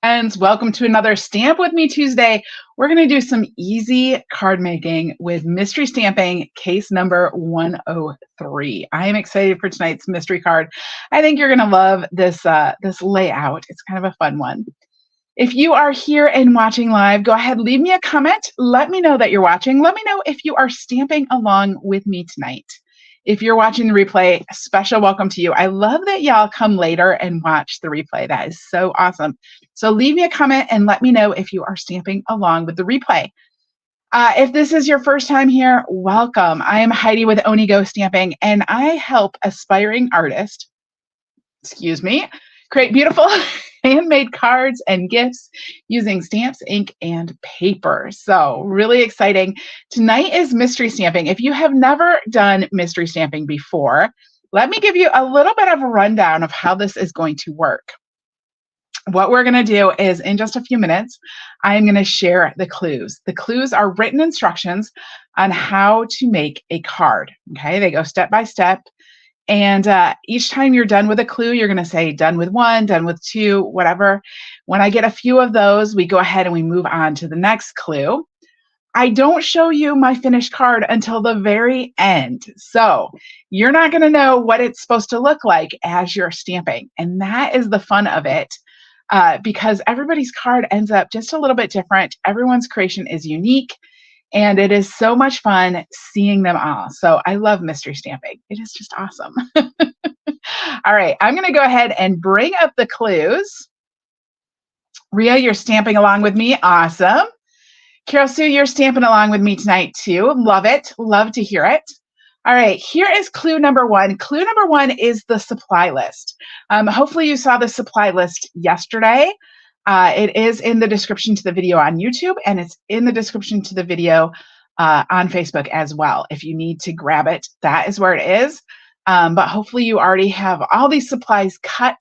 And welcome to another Stamp With Me Tuesday. We're going to do some easy card making with mystery stamping case number 103. I am excited for tonight's mystery card. I think you're going to love this layout. It's kind of a fun one. If you are here and watching live, go ahead, leave me a comment. Let me know that you're watching. Let me know if you are stamping along with me tonight. If you're watching the replay, a special welcome to you. I love that y'all come later and watch the replay. That is so awesome. So leave me a comment and let me know if you are stamping along with the replay. If this is your first time here, welcome. I am Heidi with Onigo Stamping, and I help aspiring artists, create beautiful handmade cards and gifts using stamps, ink, and paper. So really exciting. Tonight is mystery stamping. If you have never done mystery stamping before, let me give you a little bit of a rundown of how this is going to work. What we're going to do is in just a few minutes, I'm going to share the clues. The clues are written instructions on how to make a card. Okay, they go step by step. And each time you're done with a clue, you're going to say done with one, done with two, whatever. When I get a few of those, we go ahead and we move on to the next clue. I don't show you my finished card until the very end. So you're not going to know what it's supposed to look like as you're stamping. And that is the fun of it. Because everybody's card ends up just a little bit different. Everyone's creation is unique. And it is so much fun seeing them all. So I love mystery stamping. It is just awesome. All right, I'm going to go ahead and bring up the clues. Ria, you're stamping along with me. Awesome. Carol Sue, you're stamping along with me tonight too. Love it. Love to hear it. All right, here is clue number one. Clue number one is the supply list. Hopefully you saw the supply list yesterday. It is in the description to the video on YouTube, and it's in the description to the video on Facebook as well. If you need to grab it, that is where it is. But hopefully you already have all these supplies cut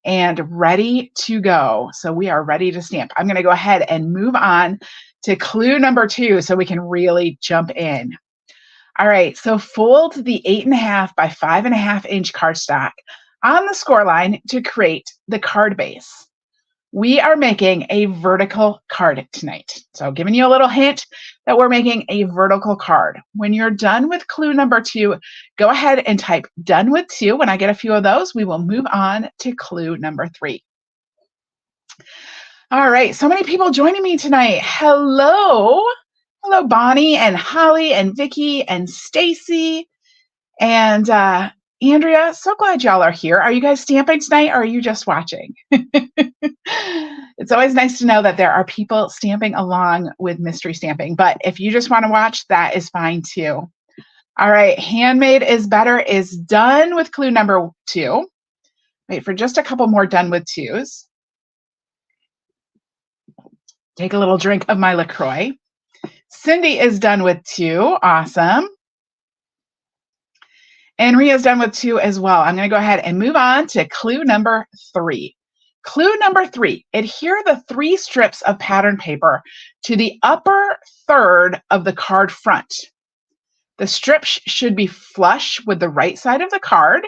and ready to go. So we are ready to stamp. I'm going to go ahead and move on to clue number two so we can really jump in. All right, so fold the 8.5 by 5.5 inch cardstock on the score line to create the card base. We are making a vertical card tonight. So giving you a little hint that we're making a vertical card. When you're done with clue number two, go ahead and type done with two. When I get a few of those, we will move on to clue number three. All right, so many people joining me tonight. Hello. Hello, Bonnie and Holly and Vicky and Stacy and Andrea. So glad y'all are here. Are you guys stamping tonight or are you just watching? It's always nice to know that there are people stamping along with mystery stamping, but if you just want to watch, that is fine too. All right, handmade is better is done with clue number two. Wait for just a couple more done with twos. Take a little drink of my LaCroix. Cindy is done with two. Awesome. And Ria's done with two as well. I'm going to go ahead and move on to clue number three. Clue number three, adhere the 3 strips of pattern paper to the upper third of the card front. The strips should be flush with the right side of the card,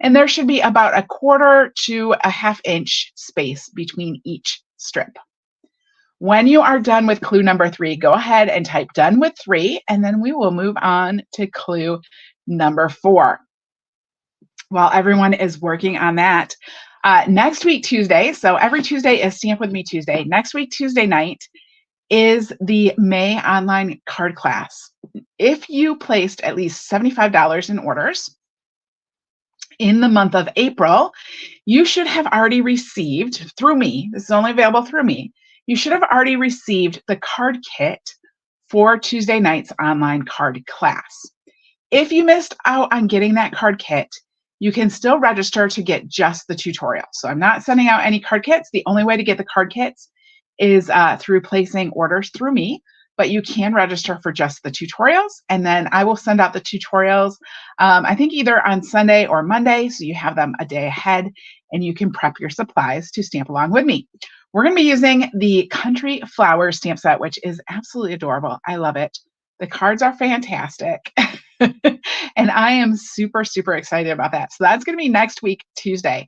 and there should be about 1/4 to 1/2 inch space between each strip. When you are done with clue number three, go ahead and type done with 3, and then we will move on to clue number 4. While everyone is working on that, next week, Tuesday, so every Tuesday is Stamp With Me Tuesday. Next week, Tuesday night, is the May online card class. If you placed at least $75 in orders in the month of April, you should have already received, through me, this is only available through me, you should have already received the card kit for Tuesday night's online card class. If you missed out on getting that card kit, you can still register to get just the tutorial. So I'm not sending out any card kits. The only way to get the card kits is through placing orders through me, but you can register for just the tutorials. And then I will send out the tutorials, I think either on Sunday or Monday. So you have them a day ahead and you can prep your supplies to stamp along with me. We're going to be using the Country Flowers stamp set, which is absolutely adorable. I love it. The cards are fantastic. And I am super, super excited about that. So that's going to be next week, Tuesday.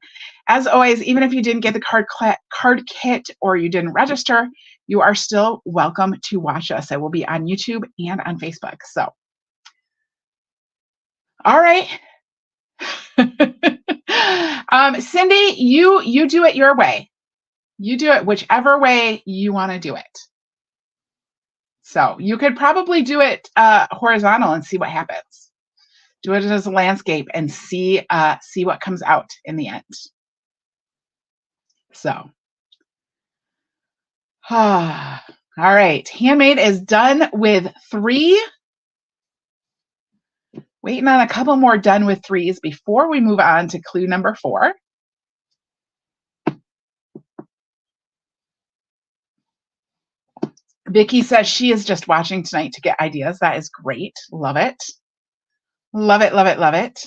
As always, even if you didn't get the card kit or you didn't register, you are still welcome to watch us. It will be on YouTube and on Facebook. So, all right. Cindy, you do it your way. You do it whichever way you want to do it. So you could probably do it horizontal and see what happens. Do it as a landscape and see what comes out in the end. So, all right. Handmade is done with 3. Waiting on a couple more done with 3s before we move on to clue number 4. Vicki says she is just watching tonight to get ideas. That is great. Love it. Love it, love it, love it.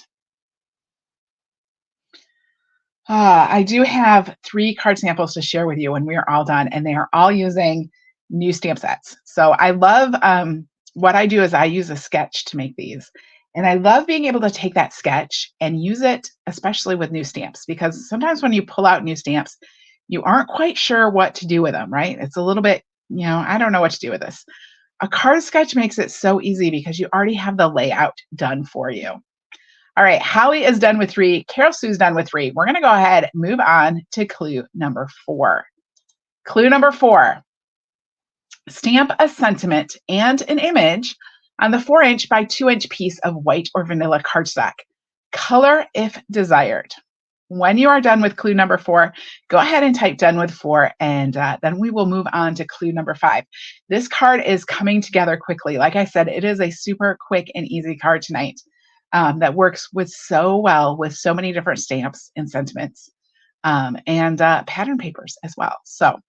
I do have 3 card samples to share with you when we are all done, and they are all using new stamp sets. So I love what I do is I use a sketch to make these. And I love being able to take that sketch and use it, especially with new stamps, because sometimes when you pull out new stamps, you aren't quite sure what to do with them, right? It's a little bit, I don't know what to do with this. A card sketch makes it so easy because you already have the layout done for you. All right, Holly is done with 3. Carol Sue's done with 3. We're going to go ahead and move on to clue number 4. Clue number 4. Stamp a sentiment and an image on the 4-inch by 2-inch piece of white or vanilla cardstock. Color if desired. When you are done with clue number 4, go ahead and type done with 4, and then we will move on to clue number 5. This card is coming together quickly. Like I said, it is a super quick and easy card tonight that works so well with so many different stamps and sentiments and pattern papers as well. So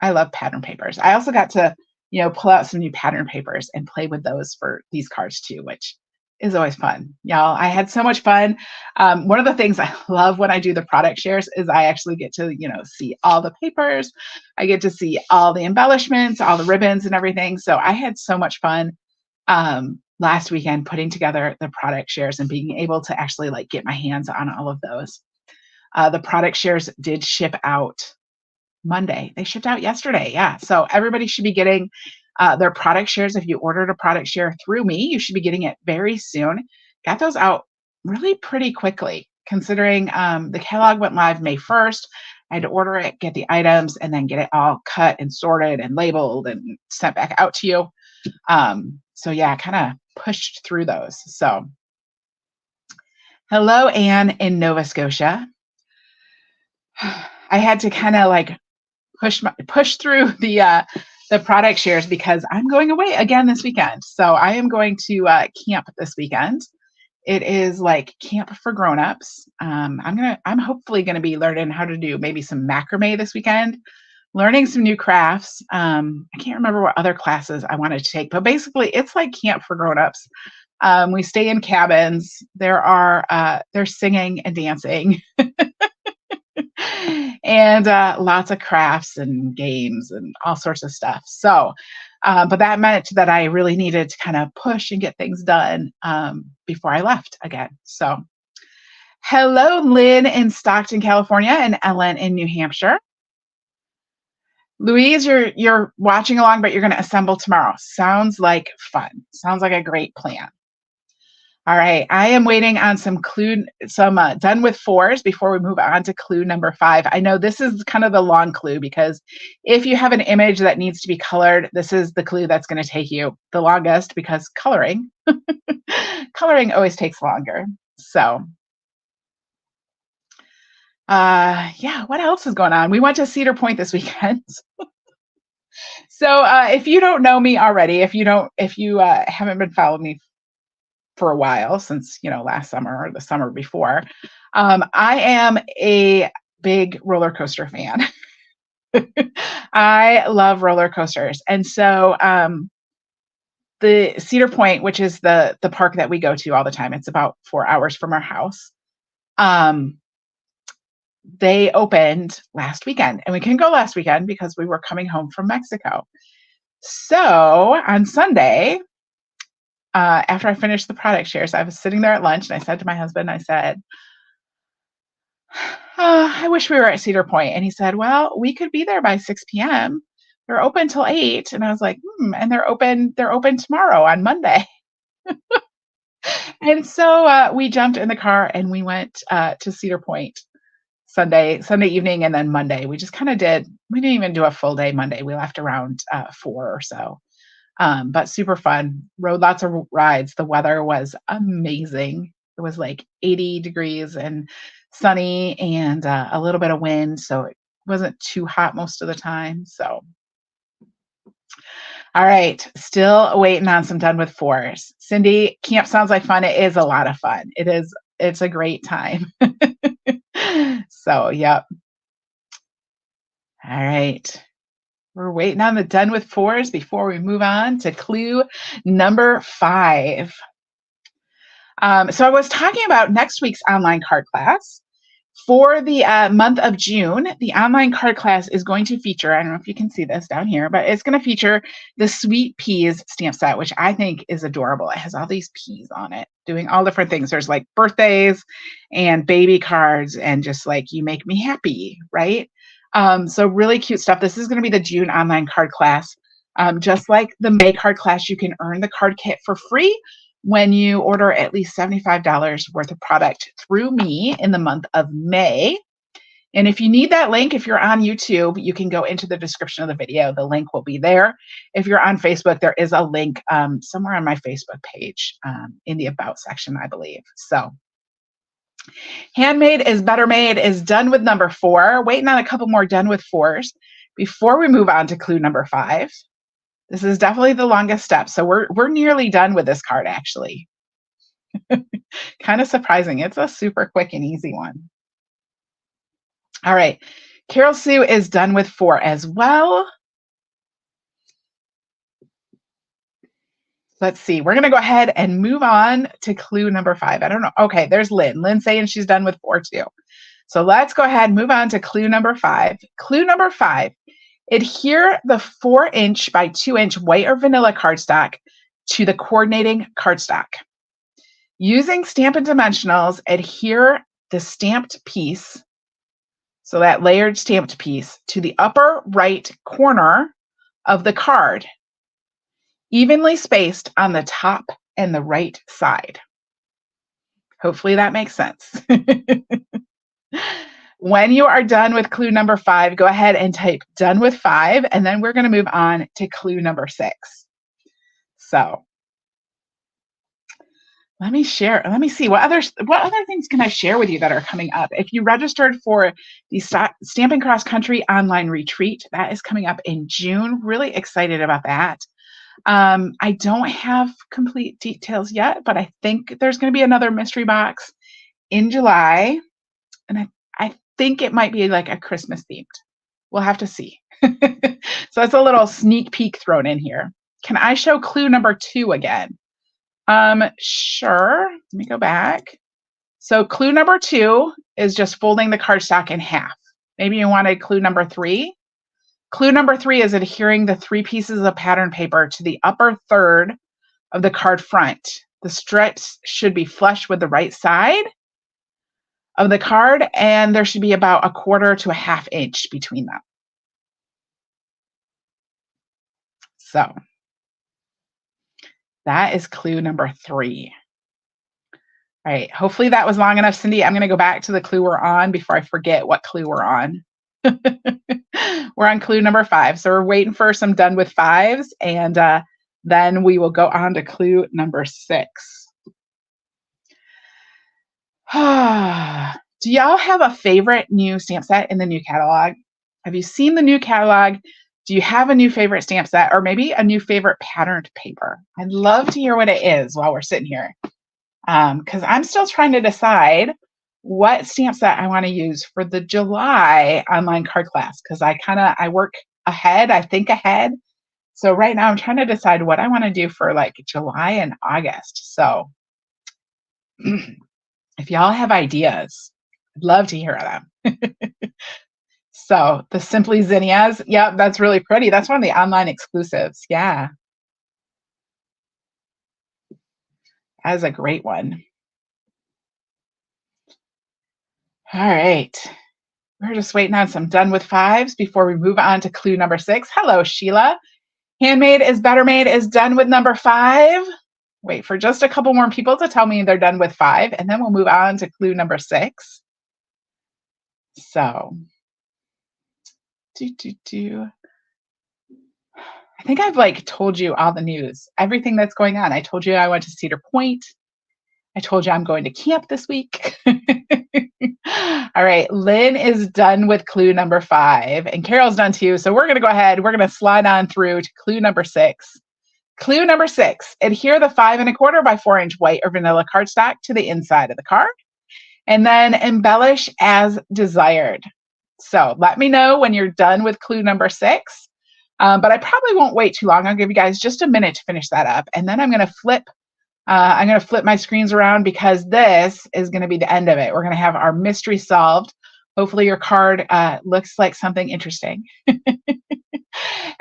I love pattern papers. I also got to, pull out some new pattern papers and play with those for these cards too, which is always fun. Y'all, I had so much fun. One of the things I love when I do the product shares is I actually get to, see all the papers. I get to see all the embellishments, all the ribbons and everything. So I had so much fun last weekend putting together the product shares and being able to actually get my hands on all of those. The product shares did ship out Monday. They shipped out yesterday. Yeah. So everybody should be getting their product shares. If you ordered a product share through me, you should be getting it very soon. Got those out really pretty quickly, considering the catalog went live May 1st. I had to order it, get the items, and then get it all cut and sorted and labeled and sent back out to you. So yeah, kind of pushed through those. So hello, Anne in Nova Scotia. I had to kind of push through the product shares because I'm going away again this weekend. So I am going to camp this weekend. It is like camp for grown-ups. I'm hopefully gonna be learning how to do maybe some macrame this weekend, learning some new crafts. I can't remember what other classes I wanted to take, but basically it's like camp for grown-ups. We stay in cabins. There's singing and dancing. And lots of crafts and games and all sorts of stuff. So, but that meant that I really needed to kind of push and get things done before I left again. So, hello, Lynn in Stockton, California, and Ellen in New Hampshire. Louise, you're watching along, but you're going to assemble tomorrow. Sounds like fun. Sounds like a great plan. All right, I am waiting on some done with 4s before we move on to clue number 5. I know this is kind of the long clue because if you have an image that needs to be colored, this is the clue that's going to take you the longest because coloring always takes longer. So yeah, what else is going on? We went to Cedar Point this weekend. So if you don't know me already, if you haven't been following me for a while, since last summer or the summer before, I am a big roller coaster fan. I love roller coasters, and so the Cedar Point, which is the park that we go to all the time, it's about 4 hours from our house. They opened last weekend, and we couldn't go last weekend because we were coming home from Mexico. So on Sunday, after I finished the product shares, I was sitting there at lunch and I said to my husband, I said, I wish we were at Cedar Point. And he said, well, we could be there by 6 p.m. They're open till 8. And I was like, and they're open tomorrow on Monday. And so we jumped in the car and we went to Cedar Point Sunday evening, and then Monday. We just kind of we didn't even do a full day Monday. We left around 4 or so. But super fun. Rode lots of rides. The weather was amazing. It was like 80 degrees and sunny and a little bit of wind. So it wasn't too hot most of the time. So, all right. Still waiting on some done with 4s. Cindy, camp sounds like fun. It is a lot of fun. It's a great time. So, yep. All right. We're waiting on the done with 4s before we move on to clue number 5. So I was talking about next week's online card class. For the month of June, the online card class is going to feature, I don't know if you can see this down here, but it's going to feature the Sweet Peas stamp set, which I think is adorable. It has all these peas on it, doing all different things. There's like birthdays and baby cards and just like, you make me happy, right? So really cute stuff. This is going to be the June online card class. Just like the May card class, you can earn the card kit for free when you order at least $75 worth of product through me in the month of May. And if you need that link, if you're on YouTube, you can go into the description of the video. The link will be there. If you're on Facebook, there is a link somewhere on my Facebook page in the About section, I believe. So Handmade is Better Made is done with number 4. Waiting on a couple more done with 4s before we move on to clue number 5. This is definitely the longest step. So we're nearly done with this card, actually. Kind of surprising. It's a super quick and easy one. All right. Carol Sue is done with 4 as well. Let's see. We're going to go ahead and move on to clue number 5. I don't know. Okay, there's Lynn. Lynn's saying she's done with 4 too. So let's go ahead and move on to clue number 5. Clue number 5. Adhere the 4-inch by 2-inch white or vanilla cardstock to the coordinating cardstock. Using Stampin' Dimensionals, adhere the stamped piece, so that layered stamped piece, to the upper right corner of the card, evenly spaced on the top and the right side. Hopefully that makes sense. When you are done with clue number 5, go ahead and type done with 5, and then we're going to move on to clue number 6. So let me see what other things can I share with you that are coming up. If you registered for the Stampin' Cross Country online retreat, that is coming up in June. Really excited about that. I don't have complete details yet, but I think there's going to be another mystery box in July, and I think it might be like a Christmas themed. We'll have to see. So that's a little sneak peek thrown in here. Can I show clue number 2 again? Sure. Let me go back. So clue number 2 is just folding the cardstock in half. Maybe you wanted clue number 3. Clue number 3 is adhering the 3 pieces of pattern paper to the upper third of the card front. The strips should be flush with the right side of the card, and there should be about 1/4 to 1/2 inch between them. So that is clue number 3. All right, hopefully that was long enough, Cindy. I'm going to go back to the clue we're on before I forget what clue we're on. We're on clue number 5. So we're waiting for some done with 5s, and then we will go on to clue number 6. Do y'all have a favorite new stamp set in the new catalog? Have you seen the new catalog? Do you have a new favorite stamp set, or maybe a new favorite patterned paper? I'd love to hear what it is while we're sitting here, because I'm still trying to decide what stamp set I want to use for the July online card class, because I work ahead, I think ahead. So right now I'm trying to decide what I want to do for like July and August. So if y'all have ideas, I'd love to hear them. So the Simply Zinnias, yep, that's really pretty. That's one of the online exclusives. Yeah. That is a great one. All right. We're just waiting on some done with fives before we move on to clue number 6. Hello, Sheila. Handmade is better made is done with number 5. Wait for just a couple more people to tell me they're done with 5, and then we'll move on to clue number 6. So, I think I've like told you all the news, everything that's going on. I told you I went to Cedar Point. I told you I'm going to camp this week. All right, Lynn is done with clue number 5, and Carol's done too. So we're going to go ahead. We're going to slide on through to clue number 6. Clue number 6, adhere the 5 1/4 by 4 inch white or vanilla cardstock to the inside of the card, and then embellish as desired. So let me know when you're done with clue number 6. But I probably won't wait too long. I'll give you guys just a minute to finish that up, and then I'm going to flip my screens around because this is going to be the end of it. We're going to have our mystery solved. Hopefully your card looks like something interesting.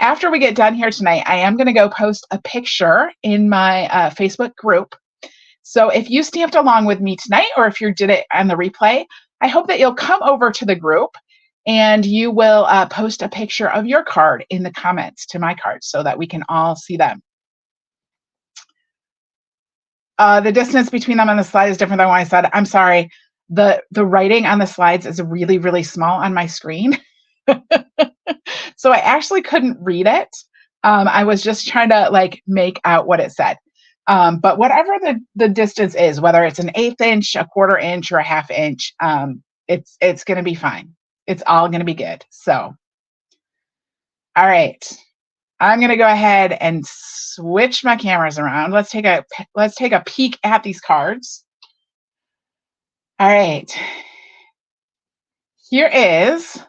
After we get done here tonight, I am going to go post a picture in my Facebook group. So if you stamped along with me tonight, or if you did it on the replay, I hope that you'll come over to the group and you will post a picture of your card in the comments to my card so that we can all see them. The distance between them on the slide is different than what I said. I'm sorry. The writing on the slides is really, really small on my screen. So I actually couldn't read it. I was just trying to like make out what it said. But whatever the distance is, whether it's an 1/8 inch, a 1/4 inch, or a 1/2 inch, it's going to be fine. It's all going to be good. So, all right. I'm going to go ahead and switch my cameras around. Let's take a peek at these cards. All right. Here is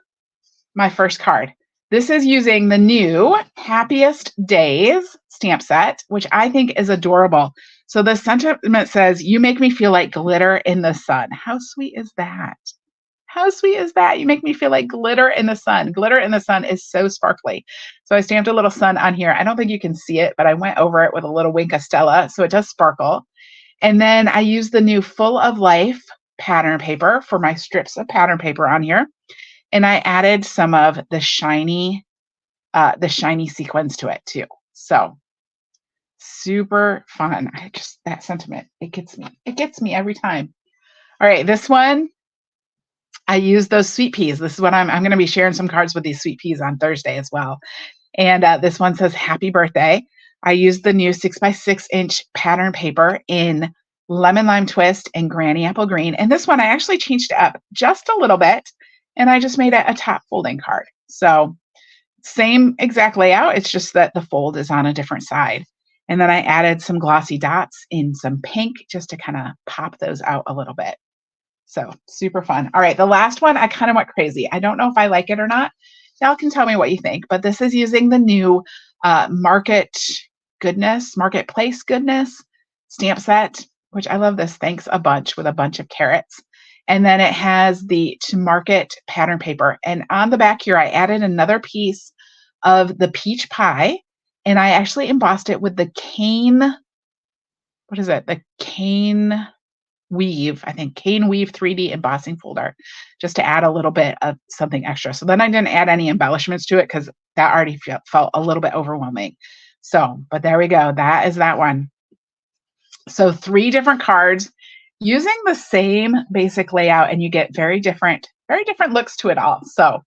my first card. This is using the new Happiest Days stamp set, which I think is adorable. So the sentiment says, "You make me feel like glitter in the sun." How sweet is that? How sweet is that? You make me feel like glitter in the sun. Glitter in the sun is so sparkly. So I stamped a little sun on here. I don't think you can see it, but I went over it with a little wink of Stella, so it does sparkle. And then I used the new Full of Life pattern paper for my strips of pattern paper on here. And I added some of the shiny sequins to it too. So super fun. That sentiment, it gets me. It gets me every time. All right, this one, I use those sweet peas. This is what I'm going to be sharing some cards with these sweet peas on Thursday as well. And this one says, "Happy birthday." I used the new 6x6 inch pattern paper in Lemon Lime Twist and Granny Apple Green. And this one, I actually changed it up just a little bit, and I just made it a top folding card. So same exact layout. It's just that the fold is on a different side. And then I added some glossy dots in some pink just to kind of pop those out a little bit. So super fun. All right, the last one, I kind of went crazy. I don't know if I like it or not. Y'all can tell me what you think, but this is using the new Marketplace Goodness stamp set, which I love this. Thanks a bunch with a bunch of carrots. And then it has the To Market pattern paper. And on the back here, I added another piece of the peach pie, and I actually embossed it with the cane, what is it? The cane weave, I think cane weave 3D embossing folder, just to add a little bit of something extra. So then I didn't add any embellishments to it because that already felt a little bit overwhelming. So, but there we go. That is that one. So 3 different cards using the same basic layout, and you get very different looks to it all. So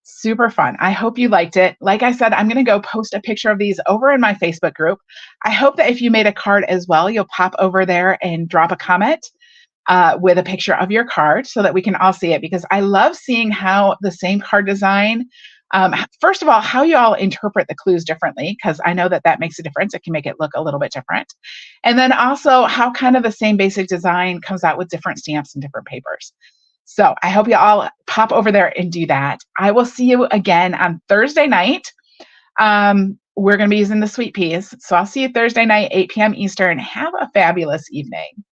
super fun. I hope you liked it. Like I said, I'm going to go post a picture of these over in my Facebook group. I hope that if you made a card as well, you'll pop over there and drop a comment with a picture of your card so that we can all see it, because I love seeing how the same card design, first of all, how you all interpret the clues differently, because I know that makes a difference. It can make it look a little bit different. And then also how kind of the same basic design comes out with different stamps and different papers. So I hope you all pop over there and do that. I will see you again on Thursday night. We're going to be using the sweet peas. So I'll see you Thursday night, 8 p.m. Eastern. Have a fabulous evening.